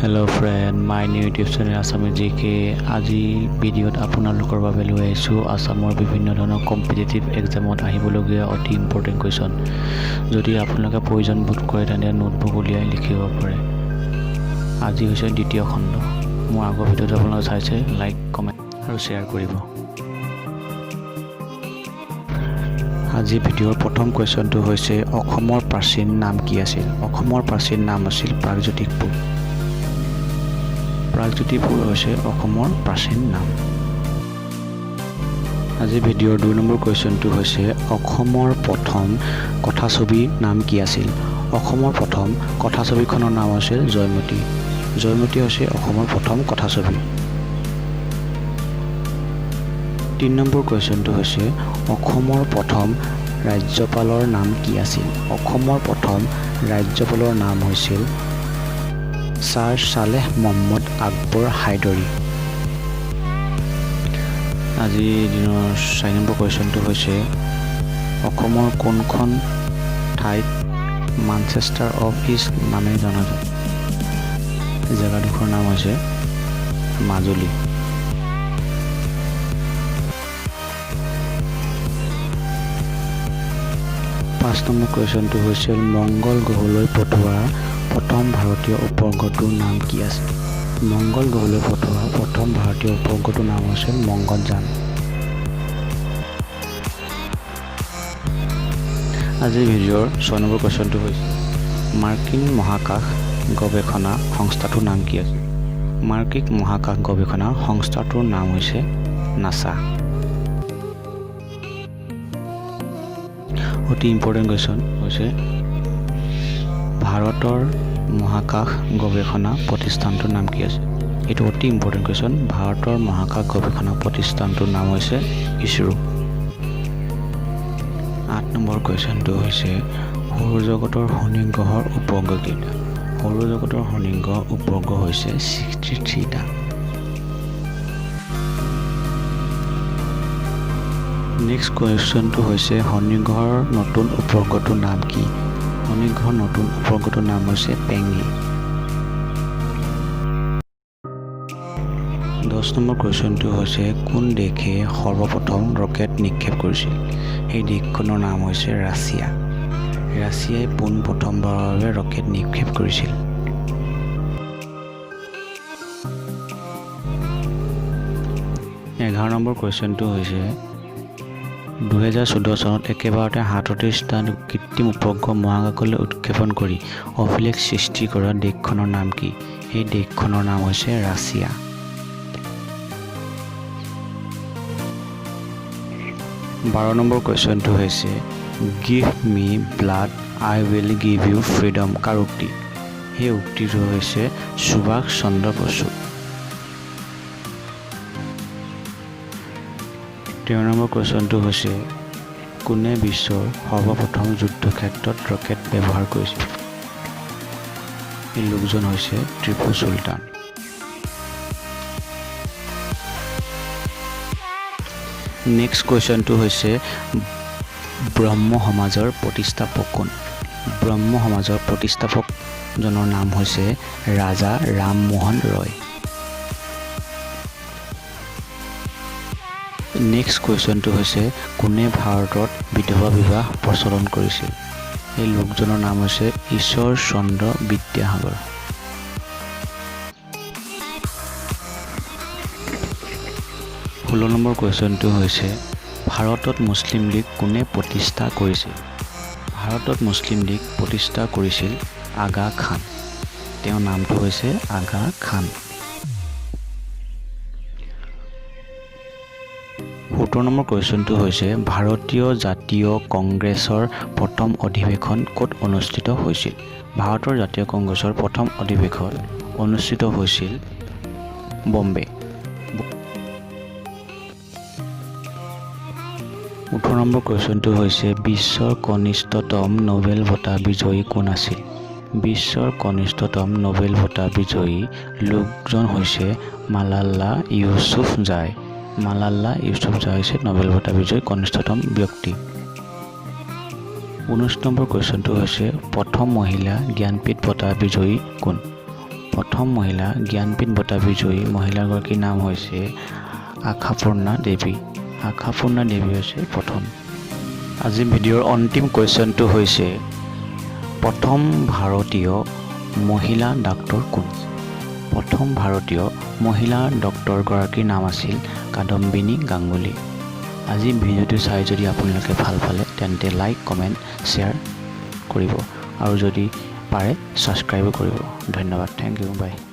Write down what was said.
Hello' friend, my new YouTube channel Assamese জিকে। আজি ভিডিঅ'ত আপোনালোকৰ বাবে লৈ আহিছোঁ আছামৰ বিভিন্ন ধৰণৰ কম্পিটিটিভ এক্সামত আহিবলগীয়া অতি ইম্পৰ্টেণ্ট কুৱেশ্যন। যদি আপোনালোকে প্ৰয়োজন বোধ কৰে তেন্তে নোটবুক উলিয়াই লিখিব পাৰে। আজি হৈছে দ্বিতীয় খণ্ড। মোৰ আগৰ ভিডিঅ'টো আপোনালোকে চাইছে, লাইক কমেণ্ট আৰু শ্বেয়াৰ কৰিব। আজি ভিডিঅ'ৰ প্ৰথম কুৱেশ্যনটো হৈছে অসমৰ প্ৰাচীন নাম কি আছিল? অসমৰ প্ৰাচীন নাম আছিল প্ৰাগজ্যোতিষপুৰ। প্ৰাগজ্যোতিষপুৰ হৈছে অসমৰ প্ৰাচীন নাম। আজি ভিডিঅ'ৰ 2 নম্বৰ কুৱেশ্যনটো হৈছে অসমৰ প্ৰথম কথাছবিৰ নাম কি আছিল? অসমৰ প্ৰথম কথাছবিখনৰ নাম আছিল জয়মতী। জয়মতী হৈছে অসমৰ প্ৰথম কথাছবি। 3 নম্বৰ কুৱেশ্যনটো হৈছে অসমৰ প্ৰথম ৰাজ্যপালৰ নাম কি আছিল? অসমৰ প্ৰথম ৰাজ্যপালৰ নাম হৈছিল ছাৰ ছালেহ মহম্মদ আকবৰ হাইদৰী। আজিৰ দিনৰ 4 নম্বৰ কুৱেশ্যনটো হৈছে অসমৰ কোনখন ঠাইত মানচেষ্টাৰ অফ ইষ্ট নামেৰে জনা যায়? জেগাডোখৰ নাম হৈছে মাজুলী। 5 নম্বৰ কুৱেশ্যনটো হৈছে মংগল গ্ৰহলৈ পঠোৱা প্ৰথম ভাৰতীয় উপগ্ৰহটোৰ নাম কি আছিল? মংগল গ্ৰহলৈ পঠোৱা প্ৰথম ভাৰতীয় উপগ্ৰহটোৰ নাম হৈছে মংগলযান। আজিৰ ভিডিঅ'ৰ 6 নম্বৰ কুৱেশ্যনটো হৈছে মাৰ্কিন মহাকাশ গৱেষণা সংস্থাটোৰ নাম কি আছিল? মাৰ্কিন মহাকাশ গৱেষণা সংস্থাটোৰ নাম হৈছে নাছা। অতি ইম্পৰ্টেণ্ট কুৱেশ্যন হৈছে ভাৰতৰ মহাকাশ গৱেষণা প্ৰতিষ্ঠানটোৰ নাম কি আছে? এইটো অতি ইম্পৰ্টেণ্ট কুৱেশ্যন। ভাৰতৰ মহাকাশ গৱেষণা প্ৰতিষ্ঠানটোৰ নাম হৈছে ইছৰো। 8 নম্বৰ কুৱেশ্যনটো হৈছে সৌৰজগতৰ শনি গ্ৰহৰ উপগ্ৰহ কেইটা? সৌৰজগতৰ শনি গ্ৰহৰ উপগ্ৰহ হৈছে 63টা। নেক্সট কুৱেশ্যনটো হৈছে শনি গ্ৰহৰ নতুন উপগ্ৰহটোৰ নাম কি? শনি গ্ৰহৰ নতুন উপগ্ৰহটোৰ নাম হৈছে পেঙি। 10 নম্বৰ কুৱেশ্যনটো হৈছে কোন দেশে সৰ্বপ্ৰথম ৰকেট নিক্ষেপ কৰিছিল? সেই দেশখনৰ নাম হৈছে ৰাছিয়া। ৰাছিয়াই পোনপ্ৰথমবাৰৰ বাবে ৰকেট নিক্ষেপ কৰিছিল। 11 নম্বৰ কুৱেশ্যনটো হৈছে 2014 চনত একেবাৰতে 37টা কৃত্ৰিম উপগ্ৰহ মহাকাশলৈ উৎক্ষেপণ কৰি অভিলেখ সৃষ্টি কৰা দেশখনৰ নাম কি? সেই দেশখনৰ নাম হৈছে ৰাছিয়া। 12 নম্বৰ কুৱেশ্যনটো হৈছে give me blood I will give you freedom কাৰ উক্তি? সেই উক্তিটো হৈছে সুভাষ চন্দ্ৰ বসু। 13 নম্বৰ কুৱেশ্যনটো হৈছে কোনে বিশ্বৰ সৰ্বপ্ৰথম যুদ্ধক্ষেত্ৰত ৰকেট ব্যৱহাৰ কৰিছিল? এই লোকজন হৈছে টিপু চুলতান। নেক্সট কুৱেশ্যনটো হৈছে ব্ৰহ্ম সমাজৰ প্ৰতিষ্ঠাপক কোন? ব্ৰহ্ম সমাজৰ প্ৰতিষ্ঠাপকজনৰ নাম হৈছে ৰাজা ৰামমোহন ৰয়। নেক্সট কুৱেশ্যনটো হৈছে কোনে ভাৰতত বিধৱা বিবাহ প্ৰচলন কৰিছিল? এই লোকজনৰ নাম হৈছে ঈশ্বৰ চন্দ্ৰ বিদ্যাসাগৰ। ষোল্ল নম্বৰ কুৱেশ্যনটো হৈছে ভাৰতত মুছলিম লীগ কোনে প্ৰতিষ্ঠা কৰিছিল? ভাৰতত মুছলিম লীগ প্ৰতিষ্ঠা কৰিছিল আগা খান। তেওঁৰ নামটো হৈছে আগা খান। 17 নম্বৰ কুৱেশ্যনটো হৈছে ভাৰতীয় জাতীয় কংগ্ৰেছৰ প্ৰথম অধিৱেশন ক'ত অনুষ্ঠিত হৈছিল? ভাৰতৰ জাতীয় কংগ্ৰেছৰ প্ৰথম অধিৱেশন অনুষ্ঠিত হৈছিল বম্বে। 18 নম্বৰ কুৱেশ্যনটো হৈছে বিশ্বৰ কনিষ্ঠতম নোবেল বঁটা বিজয়ী কোন আছিল? বিশ্বৰ কনিষ্ঠতম নোবেল বঁটা বিজয়ী লোকজন হৈছে মালালা ইউছুফজাই। মালালা ইউছুফজাই হৈছে নোবেল বঁটা বিজয়ী কনিষ্ঠতম ব্যক্তি। 19 নম্বৰ কুৱেশ্যনটো হৈছে প্ৰথম মহিলা জ্ঞানপীঠ বঁটা বিজয়ী কোন? প্ৰথম মহিলা জ্ঞানপীঠ বঁটা বিজয়ী মহিলাগৰাকীৰ নাম হৈছে আশাপূৰ্ণা দেৱী। আশাপূৰ্ণা দেৱী হৈছে প্ৰথম। আজি ভিডিঅ'ৰ অন্তিম কুৱেশ্যনটো হৈছে প্ৰথম ভাৰতীয় মহিলা ডাক্তৰ কোন? প্ৰথম ভাৰতীয় মহিলা ডক্তৰগৰাকীৰ নাম আছিল কাদম্বিনী গাংগুলী। আজি ভিডিঅ'টো চাই যদি আপোনালোকে ভাল পালে তেন্তে লাইক কমেণ্ট শ্বেয়াৰ কৰিব আৰু যদি পাৰে ছাবস্ক্ৰাইবো কৰিব। ধন্যবাদ। Thank you. বাই।